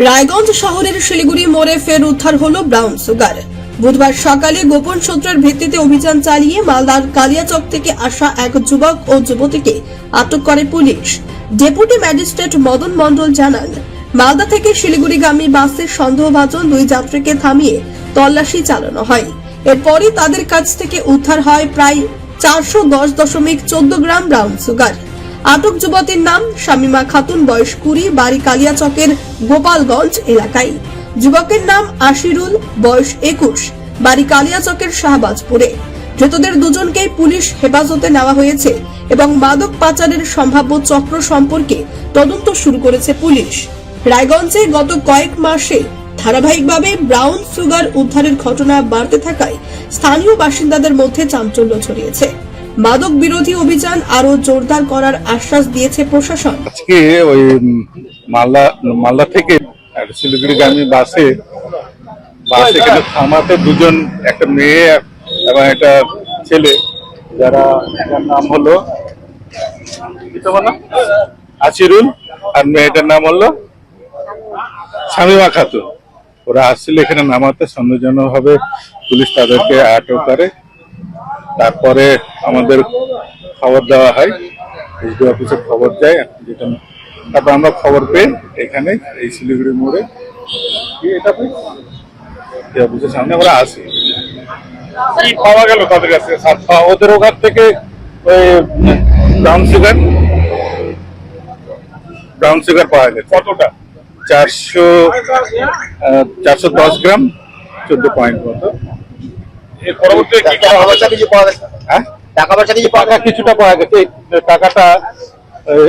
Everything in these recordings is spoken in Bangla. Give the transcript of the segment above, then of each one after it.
রায়গঞ্জ শহরের শিলিগুড়ি মোড়ে ফের উদ্ধার হলো ব্রাউন সুগার। বুধবার সকালে গোপন সূত্রের ভিত্তিতে অভিযান চালিয়ে মালদার কালিয়াচক থেকে আসা এক যুবক ও যুবতীকে আটক করে পুলিশ। ডেপুটি ম্যাজিস্ট্রেট মদন মণ্ডল জানান, মালদা থেকে শিলিগুড়িগামী বাসের সন্দেহভাজন দুই যাত্রীকে থামিয়ে তল্লাশি চালানো হয়। এরপরই তাদের কাছ থেকে উদ্ধার হয় প্রায় 410.14 গ্রাম ব্রাউন সুগার। আটক যুবতীর নাম শামিমা খাতুন, বয়স 20, বাড়ি কালিয়াচকের গোপালগঞ্জ এলাকায়। যুবকের নাম আশিরুল, বয়স 21, বাড়ি কালিয়াচকের শাহবাজপুরে। ধৃতদের দুজনকেই পুলিশ হেফাজতে নেওয়া হয়েছে এবং মাদক পাচারের সম্ভাব্য চক্র সম্পর্কে তদন্ত শুরু করেছে পুলিশ। রায়গঞ্জে গত কয়েক মাসে ধারাবাহিকভাবে ব্রাউন সুগার উদ্ধারের ঘটনা বাড়তে থাকায় স্থানীয় বাসিন্দাদের মধ্যে চাঞ্চল্য ছড়িয়েছে। মাদক বিরোধী অভিযান আরো জোরদার করার আশ্বাস দিয়েছে প্রশাসন। আজকে ওই মালদা থেকে শিলিগুড়িগামী বাসে কিন্তু থামাতে দুজন, একটা মেয়ে এবং একটা ছেলে, যার নাম হলো আশিরুল আর মেয়েটার নাম হলো শামিমা খাতুন। ওরা আসছিল এখানে নামাতে, সন্দেহজনকভাবে পুলিশ তাদেরকে আটক করে। তারপরে আমাদের খবর দেওয়া হয়, এসডি অফিসে খবর যায়, যেটা তারপর আমরা খবর পেয়ে এখানে এই শিলিগুড়ি মোড়ে অফিসের সামনে আমরা আসি। কি পাওয়া গেল তাদের কাছে? ওদের ওখান থেকে ওই ব্রাউন সুগার পাওয়া গেছে। কতটা? 410 গ্রাম, 14 পয়েন্ট মতো। এর পরবর্তী কি করা হবে? কিছু পাওয়া গেছে? হ্যাঁ, টাকা পয়সা কিছু পাওয়া গেছে? কিছুটা পাওয়া গেছে।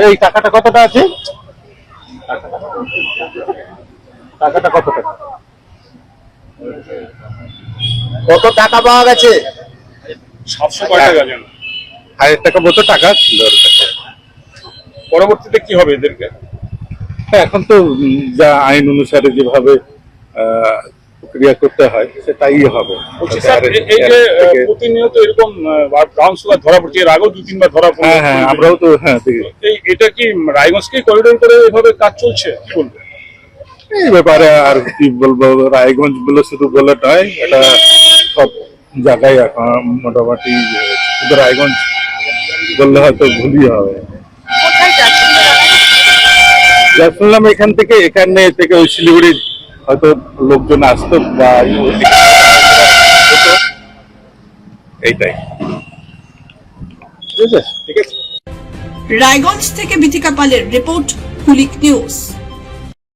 এই টাকাটা কতটা আছে? টাকাটা কত টাকা? কত টাকা পাওয়া গেছে? 700 টাকা জানেন। 1000 টাকা মতো টাকা ছিল ওর কাছে। পরবর্তীতে কি হবে এদেরকে? এখন তো যা আইন অনুসারে যেভাবে প্রক্রিয়া করতে হয় সেটাই হবে। এই যে প্রতিনিয়ত এরকম ব্রাউন সুগার ধরা পড়ছে, এর আগেও 2-3 বার ধরা পড়ছে। হ্যাঁ, আমরাও তো এটা কি রায়গঞ্জকে করিডোর করে এভাবে কাজ চলছে? কি বলবো এই ব্যাপারে? আর কি বলবো, রায়গঞ্জ বলে শুধু বলে নয়, এটা সব জায়গায় এখন মোটামুটি, শুধু রায়গঞ্জ বললে হয়তো ভুলই হবে। যা শুনলাম এখানে থেকে ওই শিলিগুড়ির হয়তো লোকজন আসতো বা এইটাই। ঠিক আছে। রায়গঞ্জ থেকে বিথিকা পালের রিপোর্ট, কুলিক নিউজ।